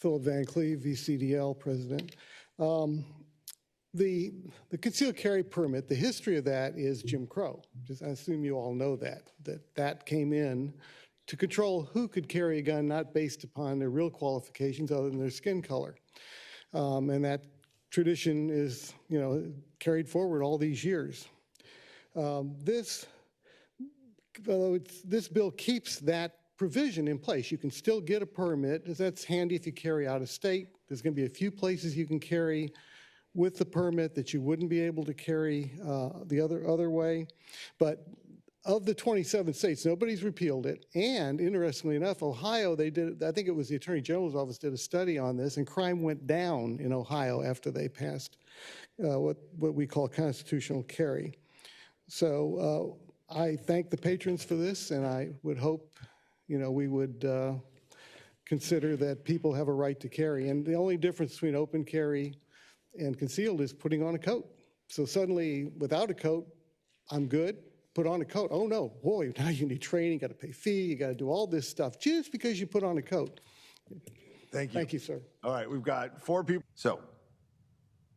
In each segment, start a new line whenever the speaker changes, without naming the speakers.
Philip Van Cleve, VCDL president. The concealed carry permit, the history of that is Jim Crow. I assume you all know that came in to control who could carry a gun, not based upon their real qualifications other than their skin color. And that tradition is, carried forward all these years. This bill keeps that provision in place. You can still get a permit. That's handy if you carry out of state. There's going to be a few places you can carry with the permit that you wouldn't be able to carry the other way. But of the 27 states, nobody's repealed it. And interestingly enough, Ohio, I think it was the Attorney General's office did a study on this, and crime went down in Ohio after they passed what we call constitutional carry. So I thank the patrons for this, and I would hope, we would consider that people have a right to carry. And the only difference between open carry and concealed is putting on a coat. So suddenly, without a coat, I'm good. Put on a coat. Oh no, boy, now you need training, got to pay fee, you got to do all this stuff just because you put on a coat.
Thank you.
Thank you, sir.
All right, we've got 4 people. So.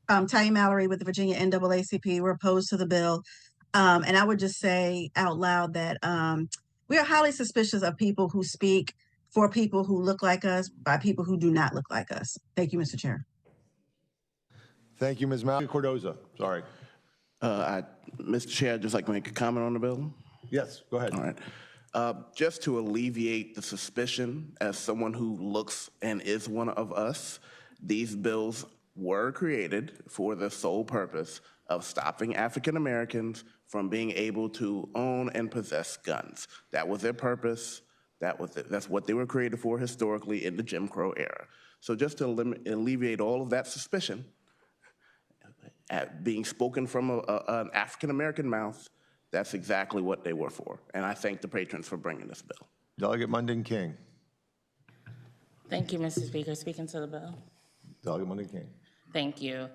Tanya Mallory with the Virginia NAACP. We're opposed to the bill. And I would just say out loud that we are highly suspicious of people who speak for people who look like us by people who do not look like us. Thank you, Mr. Chair.
Thank you, Ms. Mallory. Cordoza, sorry.
Mr. Chair, I'd just like to make a comment on the bill.
Yes, go ahead.
All right. Just to alleviate the suspicion, as someone who looks and is one of us, these bills were created for the sole purpose of stopping African Americans from being able to own and possess guns. That was their purpose. That's what they were created for historically in the Jim Crow era. So just to alleviate all of that suspicion, being spoken from an African American mouth, that's exactly what they were for. And I thank the patrons for bringing this bill.
Delegate Mundon King.
Thank you, Mr. Speaker. Speaking to the bill.
Delegate Mundon King.
Thank you.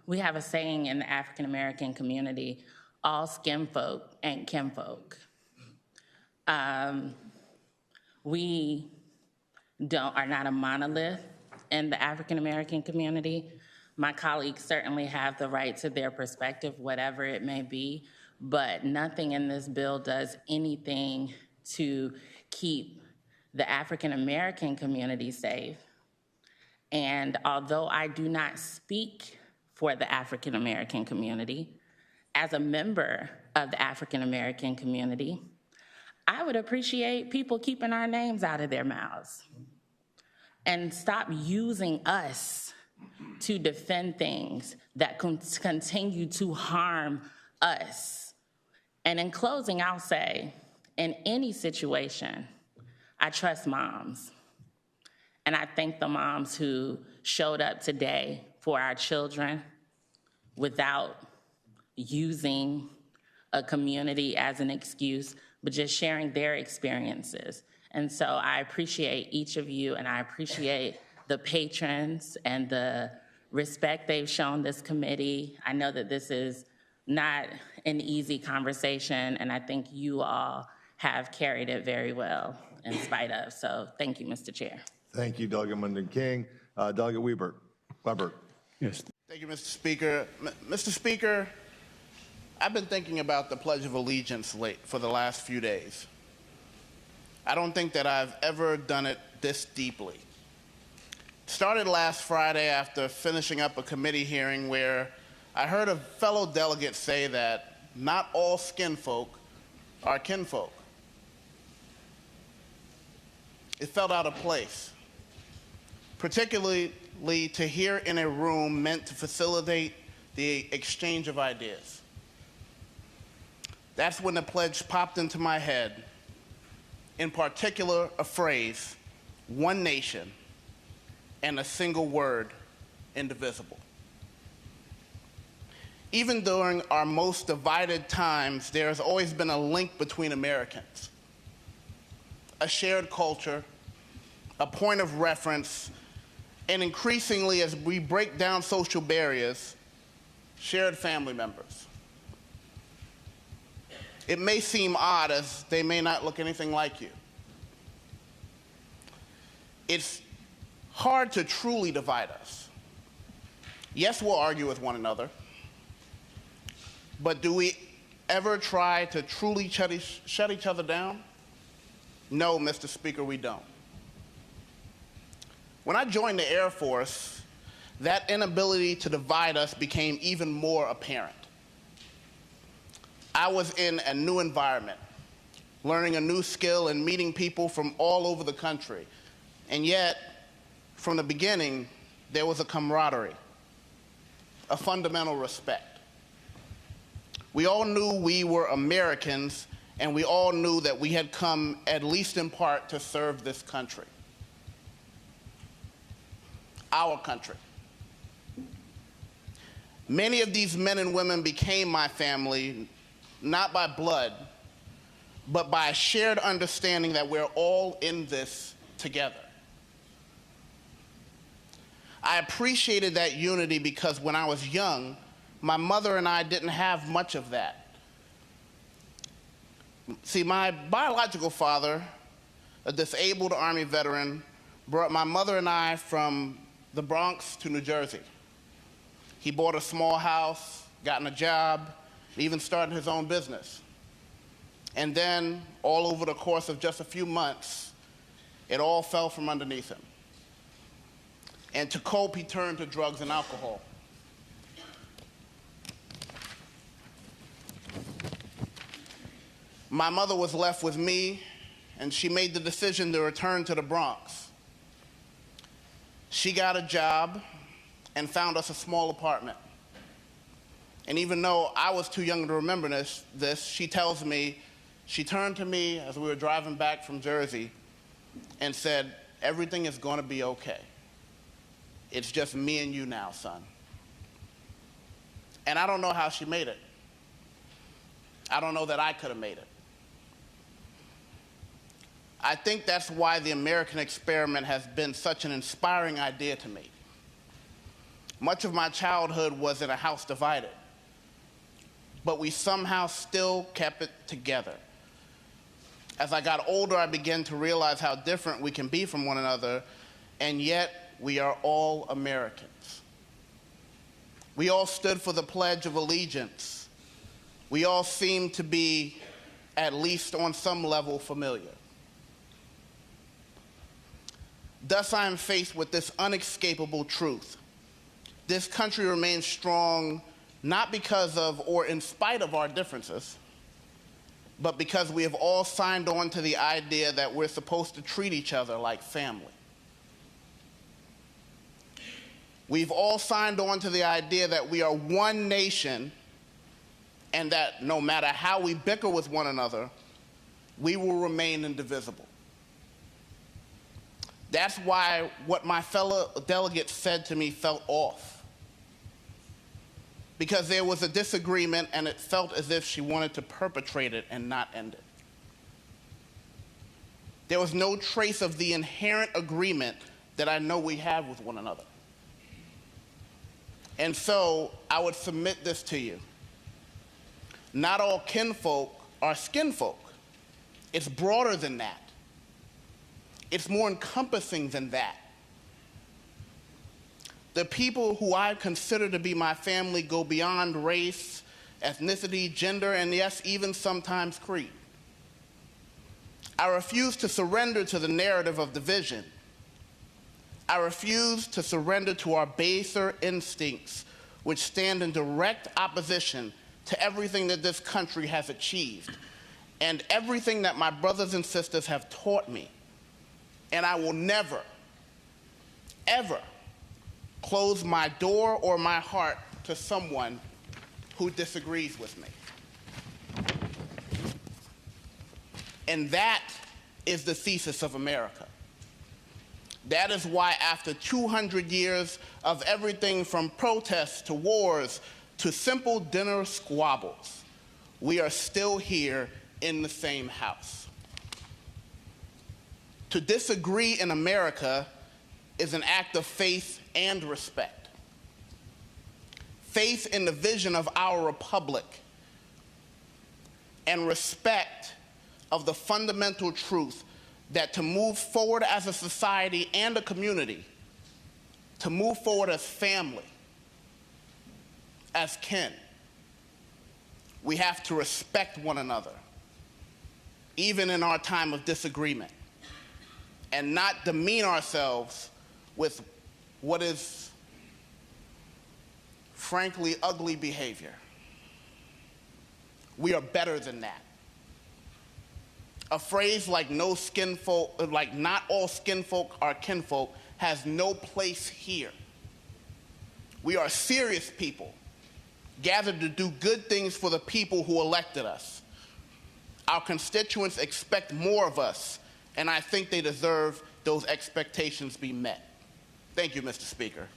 We have a saying in the African American community, all skin folk ain't kinfolk. We are not a monolith in the African American community. My colleagues certainly have the right to their perspective, whatever it may be, but nothing in this bill does anything to keep the African American community safe. And although I do not speak for the African American community, as a member of the African American community, I would appreciate people keeping our names out of their mouths and stop using us to defend things that continue to harm us. And in closing, I'll say, in any situation, I trust moms. And I thank the moms who showed up today for our children without using a community as an excuse, but just sharing their experiences. And so I appreciate each of you, and I appreciate the patrons and the respect they've shown this committee. I know that this is not an easy conversation, and I think you all have carried it very well in spite of. So thank you, Mr. Chair.
Thank you, Delegate Mundon King. Delegate Weber.
Yes. Thank you, Mr. Speaker. Mr. Speaker, I've been thinking about the Pledge of Allegiance for the last few days. I don't think that I've ever done it this deeply. It started last Friday after finishing up a committee hearing where I heard a fellow delegate say that not all skin folk are kinfolk. It felt out of place, particularly to hear in a room meant to facilitate the exchange of ideas. That's when the pledge popped into my head, in particular a phrase, one nation, and a single word, indivisible. Even during our most divided times, there has always been a link between Americans, a shared culture, a point of reference, and increasingly, as we break down social barriers, shared family members. It may seem odd as they may not look anything like you. It's hard to truly divide us. Yes, we'll argue with one another, but do we ever try to truly shut each other down? No, Mr. Speaker, we don't. When I joined the Air Force, that inability to divide us became even more apparent. I was in a new environment, learning a new skill and meeting people from all over the country. And yet, from the beginning, there was a camaraderie, a fundamental respect. We all knew we were Americans, and we all knew that we had come, at least in part, to serve this country. Our country. Many of these men and women became my family, not by blood, but by a shared understanding that we're all in this together. I appreciated that unity because when I was young, my mother and I didn't have much of that. See, my biological father, a disabled Army veteran, brought my mother and I from the Bronx to New Jersey. He bought a small house, gotten a job, even started his own business. And then, all over the course of just a few months, it all fell from underneath him. And to cope, he turned to drugs and alcohol. My mother was left with me, and she made the decision to return to the Bronx. She got a job and found us a small apartment. And even though I was too young to remember this, she tells me, she turned to me as we were driving back from Jersey and said, "Everything is going to be okay. It's just me and you now, son." And I don't know how she made it. I don't know that I could have made it. I think that's why the American experiment has been such an inspiring idea to me. Much of my childhood was in a house divided, but we somehow still kept it together. As I got older, I began to realize how different we can be from one another, and yet we are all Americans. We all stood for the Pledge of Allegiance. We all seem to be, at least on some level, familiar. Thus, I am faced with this unescapable truth. This country remains strong not because of or in spite of our differences, but because we have all signed on to the idea that we're supposed to treat each other like family. We've all signed on to the idea that we are one nation and that no matter how we bicker with one another, we will remain indivisible. That's why what my fellow delegates said to me felt off. Because there was a disagreement and it felt as if she wanted to perpetrate it and not end it. There was no trace of the inherent agreement that I know we have with one another. And so I would submit this to you. Not all kinfolk are skinfolk. It's broader than that. It's more encompassing than that. The people who I consider to be my family go beyond race, ethnicity, gender, and yes, even sometimes creed. I refuse to surrender to the narrative of division. I refuse to surrender to our baser instincts, which stand in direct opposition to everything that this country has achieved and everything that my brothers and sisters have taught me. And I will never, ever close my door or my heart to someone who disagrees with me. And that is the thesis of America. That is why after 200 years of everything from protests to wars to simple dinner squabbles, we are still here in the same house. To disagree in America is an act of faith and respect. Faith in the vision of our republic and respect of the fundamental truth that to move forward as a society and a community, to move forward as family, as kin. We have to respect one another, even in our time of disagreement, and not demean ourselves with what is, frankly, ugly behavior. We are better than that. A phrase like "no skin folk," like "not all skin folk are kinfolk," has no place here. We are serious people, gathered to do good things for the people who elected us. Our constituents expect more of us, and I think they deserve those expectations be met. Thank you, Mr. Speaker.